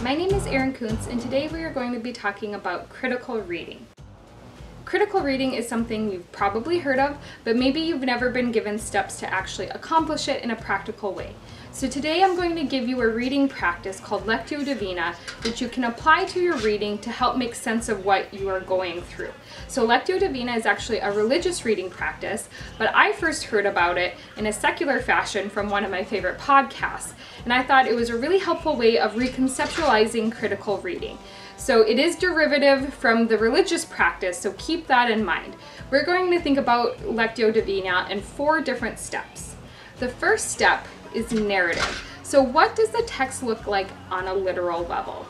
My name is Erin Kuntz, and today we are going to be talking about critical reading. Critical reading is something you've probably heard of, but maybe you've never been given steps to actually accomplish it in a practical way. So today I'm going to give you a reading practice called Lectio Divina, which you can apply to your reading to help make sense of what you are going through. So Lectio Divina is actually a religious reading practice, but I first heard about it in a secular fashion from one of my favorite podcasts, and I thought it was a really helpful way of reconceptualizing critical reading. So it is derivative from the religious practice, so keep that in mind. We're going to think about Lectio Divina in 4 different steps. The first step is narrative. So what does the text look like on a literal level?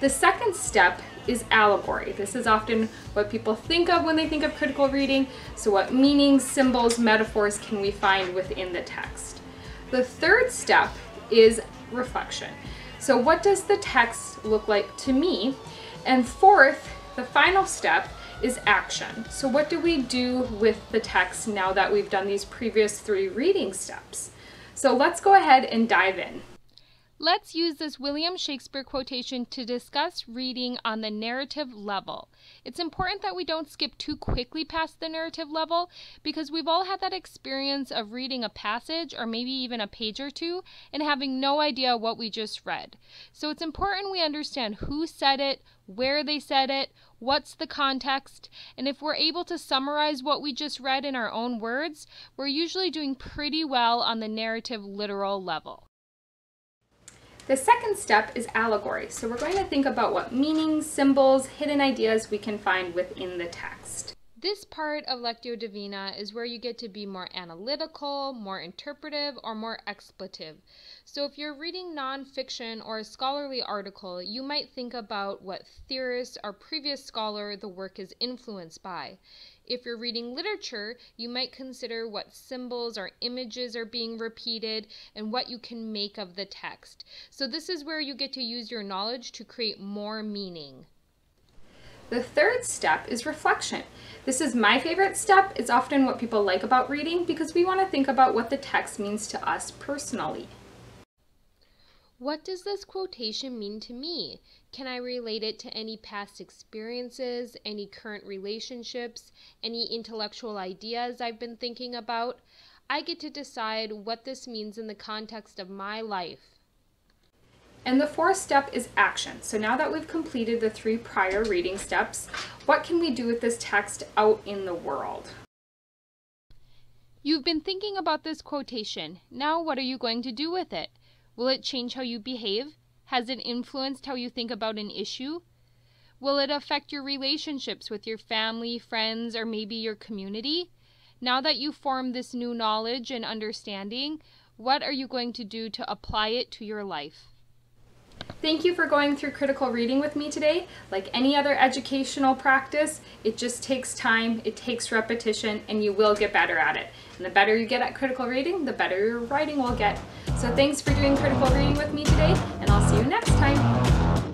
The second step is allegory. This is often what people think of when they think of critical reading. So what meanings, symbols, metaphors can we find within the text? The third step is reflection. So what does the text look like to me? And fourth, the final step is action. So what do we do with the text now that we've done these previous 3 reading steps? So let's go ahead and dive in. Let's use this William Shakespeare quotation to discuss reading on the narrative level. It's important that we don't skip too quickly past the narrative level because we've all had that experience of reading a passage or maybe even a page or two and having no idea what we just read. So it's important we understand who said it, where they said it, what's the context, and if we're able to summarize what we just read in our own words, we're usually doing pretty well on the narrative literal level. The second step is allegory. So we're going to think about what meanings, symbols, hidden ideas we can find within the text. This part of Lectio Divina is where you get to be more analytical, more interpretive, or more expletive. So if you're reading nonfiction or a scholarly article, you might think about what theorist or previous scholar the work is influenced by. If you're reading literature, you might consider what symbols or images are being repeated and what you can make of the text. So this is where you get to use your knowledge to create more meaning. The third step is reflection. This is my favorite step. It's often what people like about reading because we want to think about what the text means to us personally. What does this quotation mean to me? Can I relate it to any past experiences, any current relationships, any intellectual ideas I've been thinking about? I get to decide what this means in the context of my life. And the fourth step is action. So now that we've completed the 3 prior reading steps, what can we do with this text out in the world? You've been thinking about this quotation. Now what are you going to do with it? Will it change how you behave? Has it influenced how you think about an issue? Will it affect your relationships with your family, friends, or maybe your community? Now that you've formed this new knowledge and understanding, what are you going to do to apply it to your life? Thank you for going through critical reading with me today. Like any other educational practice, it just takes time, it takes repetition, and you will get better at it. And the better you get at critical reading, the better your writing will get. So thanks for doing critical reading with me today, and I'll see you next time.